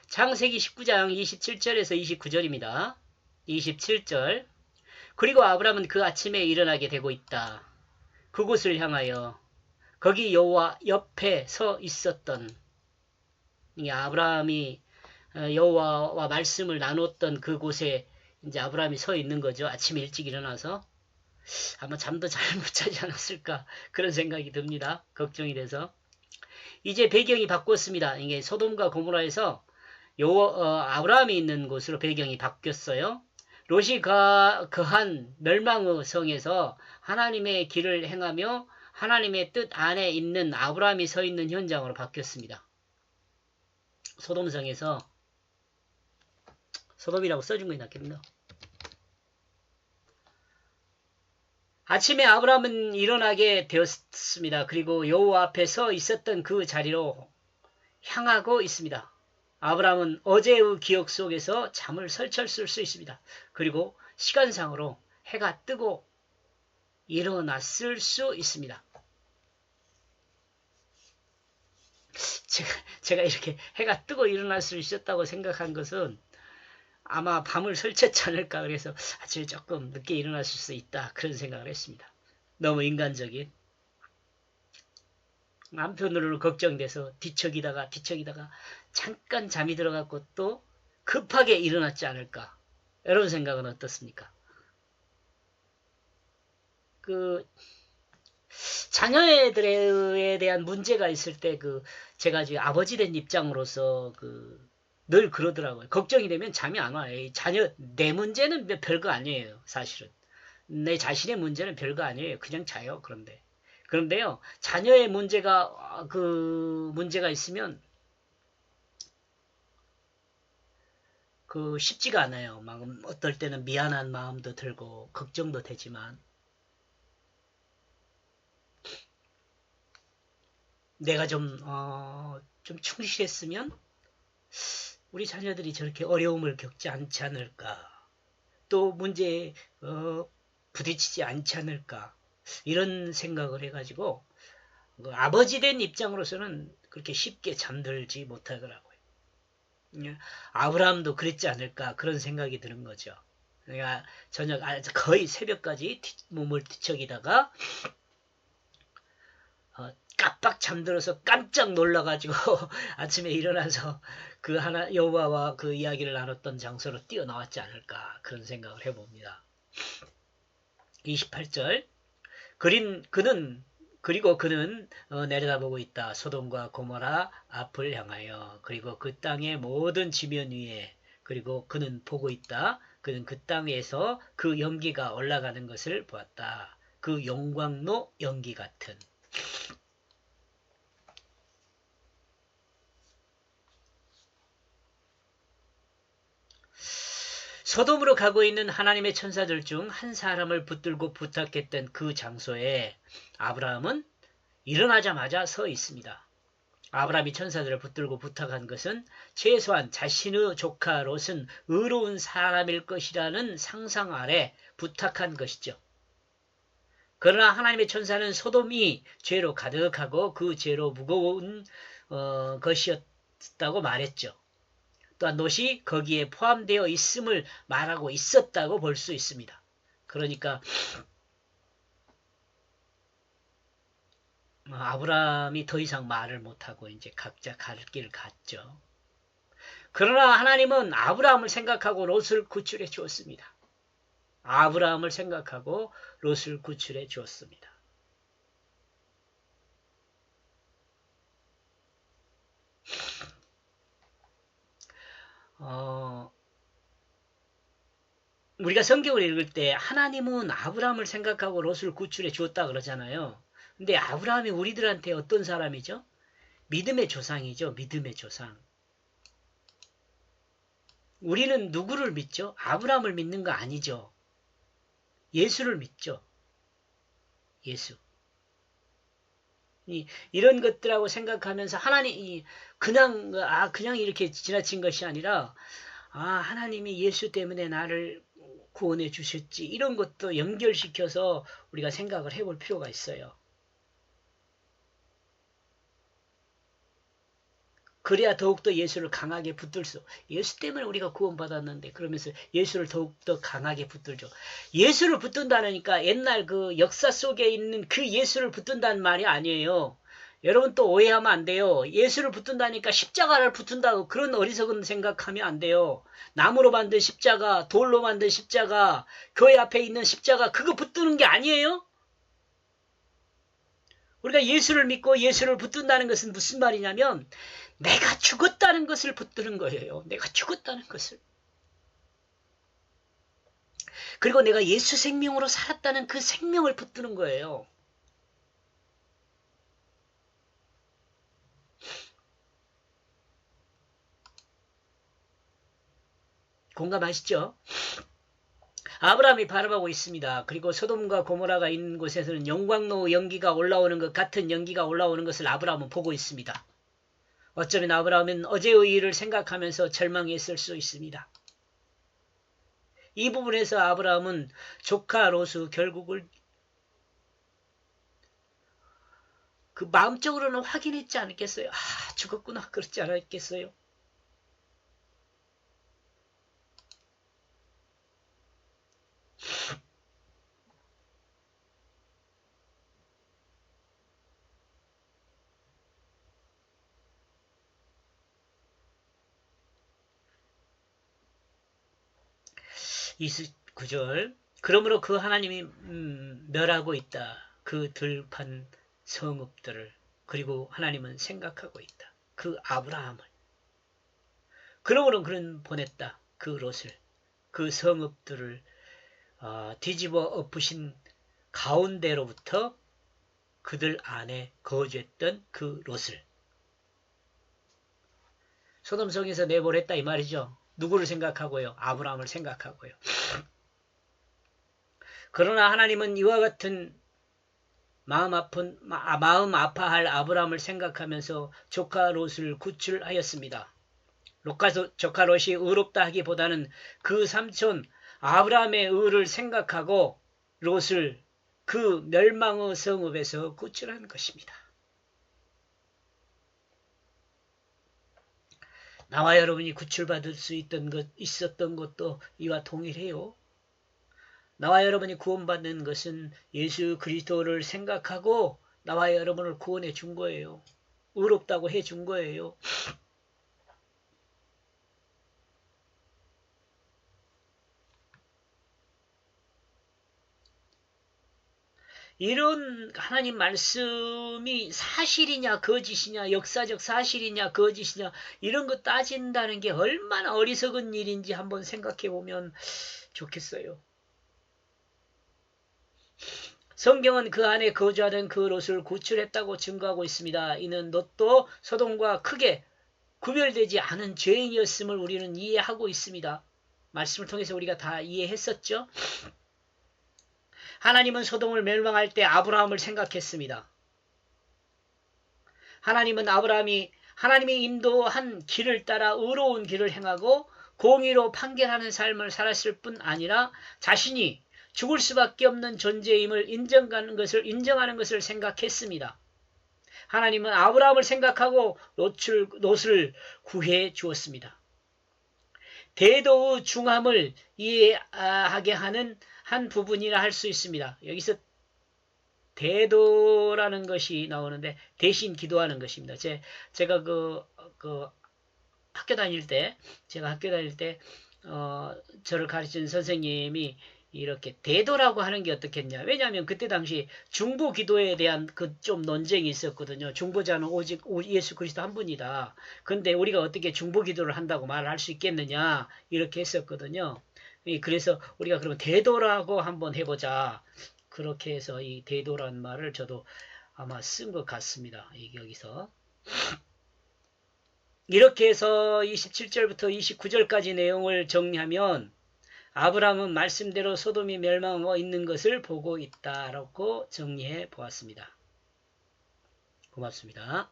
창세기 19장 27절에서 29절입니다. 27절. 그리고 아브람은 그 아침에 일어나게 되고 있다. 그곳을 향하여 거기 여호와 옆에 서 있었던 이 아브라함이 여호와와 말씀을 나눴던 그곳에 이제 아브라함이 서 있는 거죠. 아침에 일찍 일어나서 아마 잠도 잘 못 자지 않았을까 그런 생각이 듭니다. 걱정이 돼서 이제 배경이 바뀌었습니다. 이게 소돔과 고모라에서 아브라함이 있는 곳으로 배경이 바뀌었어요. 롯이 거한 멸망의 성에서 하나님의 길을 행하며 하나님의 뜻 안에 있는 아브라함이 서 있는 현장으로 바뀌었습니다. 소돔성에서 소돔이라고 써준 거 낫겠네요. 아침에 아브라함은 일어나게 되었습니다. 그리고 여호와 앞에 서 있었던 그 자리로 향하고 있습니다. 아브라함은 어제의 기억 속에서 잠을 설쳤을 수 있습니다. 그리고 시간상으로 해가 뜨고 일어났을 수 있습니다. 제가 이렇게 해가 뜨고 일어날 수 있었다고 생각한 것은 아마 밤을 설쳤지 않을까 그래서 아침에 조금 늦게 일어났을 수 있다 그런 생각을 했습니다. 너무 인간적인. 남편으로 걱정돼서 뒤척이다가 잠깐 잠이 들어갔고 또 급하게 일어났지 않을까 이런 생각은 어떻습니까? 자녀들에 대한 문제가 있을 때 제가 지금 아버지 된 입장으로서 늘 그러더라고요. 걱정이 되면 잠이 안 와요. 내 문제는 별거 아니에요. 사실은 내 자신의 문제는 별거 아니에요. 그냥 자요. 그런데요, 자녀의 문제가 있으면 쉽지가 않아요. 막 어떨 때는 미안한 마음도 들고 걱정도 되지만 내가 좀 충실했으면 우리 자녀들이 저렇게 어려움을 겪지 않지 않을까, 또 문제에 부딪히지 않지 않을까 이런 생각을 해가지고 아버지 된 입장으로서는 그렇게 쉽게 잠들지 못하더라고요. 아브라함도 그랬지 않을까 그런 생각이 드는 거죠. 내가 저녁 거의 새벽까지 몸을 뒤척이다가 깜빡 잠들어서 깜짝 놀라가지고 아침에 일어나서 여호와와 그 이야기를 나눴던 장소로 뛰어나왔지 않을까 그런 생각을 해봅니다. 28절. 그리고 그는 내려다보고 있다. 소돔과 고모라 앞을 향하여. 그리고 그 땅의 모든 지면 위에. 그리고 그는 보고 있다. 그는 그 땅에서 그 연기가 올라가는 것을 보았다. 그 용광로 연기 같은. 소돔으로 가고 있는 하나님의 천사들 중 한 사람을 붙들고 부탁했던 그 장소에 아브라함은 일어나자마자 서 있습니다. 아브라함이 천사들을 붙들고 부탁한 것은 최소한 자신의 조카 롯은 의로운 사람일 것이라는 상상 아래 부탁한 것이죠. 그러나 하나님의 천사는 소돔이 죄로 가득하고 그 죄로 무거운 것이었다고 말했죠. 또한 롯이 거기에 포함되어 있음을 말하고 있었다고 볼 수 있습니다. 그러니까 아브라함이 더 이상 말을 못하고 이제 각자 갈 길을 갔죠. 그러나 하나님은 아브라함을 생각하고 롯을 구출해 주었습니다. 아브라함을 생각하고 롯을 구출해 주었습니다. 우리가 성경을 읽을 때 하나님은 아브라함을 생각하고 롯을 구출해 주었다 그러잖아요. 근데 아브라함이 우리들한테 어떤 사람이죠? 믿음의 조상이죠. 믿음의 조상. 우리는 누구를 믿죠? 아브라함을 믿는 거 아니죠. 예수를 믿죠. 예수. 이런 것들하고 생각하면서 하나님 그냥 이렇게 지나친 것이 아니라 하나님이 예수 때문에 나를 구원해 주셨지, 이런 것도 연결시켜서 우리가 생각을 해볼 필요가 있어요. 그래야 더욱더 예수를 강하게 붙들 수. 예수 때문에 우리가 구원받았는데 그러면서 예수를 더욱더 강하게 붙들죠. 예수를 붙든다니까 옛날 그 역사 속에 있는 그 예수를 붙든다는 말이 아니에요. 여러분 또 오해하면 안 돼요. 예수를 붙든다니까 십자가를 붙든다고 그런 어리석은 생각하면 안 돼요. 나무로 만든 십자가, 돌로 만든 십자가, 교회 앞에 있는 십자가 그거 붙드는 게 아니에요. 우리가 예수를 믿고 예수를 붙든다는 것은 무슨 말이냐면 내가 죽었다는 것을 붙드는 거예요. 내가 죽었다는 것을. 그리고 내가 예수 생명으로 살았다는 그 생명을 붙드는 거예요. 공감하시죠? 아브라함이 바라보고 있습니다. 그리고 소돔과 고모라가 있는 곳에서는 영광로 연기가 올라오는 것 같은 연기가 올라오는 것을 아브라함은 보고 있습니다. 어쩌면 아브라함은 어제의 일을 생각하면서 절망했을 수 있습니다. 이 부분에서 아브라함은 조카 롯을 결국을 그 마음적으로는 확인했지 않겠어요? 아, 죽었구나. 그렇지 않았겠어요? (29절) 그러므로 그 하나님이 멸하고 있다. 그 들판 성읍들을. 그리고 하나님은 생각하고 있다. 그 아브라함을. 그러므로 그는 보냈다. 그 롯을. 그 성읍들을 뒤집어 엎으신 가운데로부터 그들 안에 거주했던 그 롯을. 소돔성에서 내보냈다 이 말이죠. 누구를 생각하고요? 아브라함을 생각하고요. 그러나 하나님은 이와 같은 마음 아파할 아브라함을 생각하면서 조카 롯을 구출하였습니다. 조카 롯이 의롭다 하기보다는 그 삼촌 아브라함의 의를 생각하고 롯을 그 멸망의 성읍에서 구출한 것입니다. 나와 여러분이 구출받을 수 있었던 것도 이와 동일해요. 나와 여러분이 구원받는 것은 예수 그리스도를 생각하고 나와 여러분을 구원해 준 거예요. 의롭다고 해 준 거예요. 이런 하나님 말씀이 사실이냐 거짓이냐 역사적 사실이냐 거짓이냐 이런 거 따진다는 게 얼마나 어리석은 일인지 한번 생각해 보면 좋겠어요. 성경은 그 안에 거주하던 그 롯을 구출했다고 증거하고 있습니다. 이는 롯도 소돔과 크게 구별되지 않은 죄인이었음을 우리는 이해하고 있습니다. 말씀을 통해서 우리가 다 이해했었죠. 하나님은 소돔을 멸망할 때 아브라함을 생각했습니다. 하나님은 하나님이 인도한 길을 따라 의로운 길을 행하고 공의로 판결하는 삶을 살았을 뿐 아니라 자신이 죽을 수밖에 없는 존재임을 인정하는 것을 생각했습니다. 하나님은 아브라함을 생각하고 롯을 구해 주었습니다. 대도의 중함을 이해하게 하는 한 부분이라 할 수 있습니다. 여기서 대도라는 것이 나오는데 대신 기도하는 것입니다. 제가 학교 다닐 때 저를 가르친 선생님이 이렇게 대도라고 하는 게 어떻겠냐. 왜냐하면 그때 당시 중보 기도에 대한 그 좀 논쟁이 있었거든요. 중보자는 오직 예수 그리스도 한 분이다. 근데 우리가 어떻게 중보 기도를 한다고 말을 할 수 있겠느냐. 이렇게 했었거든요. 그래서 우리가 그러면 대도라고 한번 해보자. 그렇게 해서 이 대도라는 말을 저도 아마 쓴 것 같습니다. 여기서. 이렇게 해서 27절부터 29절까지 내용을 정리하면 아브라함은 말씀대로 소돔이 멸망하고 있는 것을 보고 있다라고 정리해 보았습니다. 고맙습니다.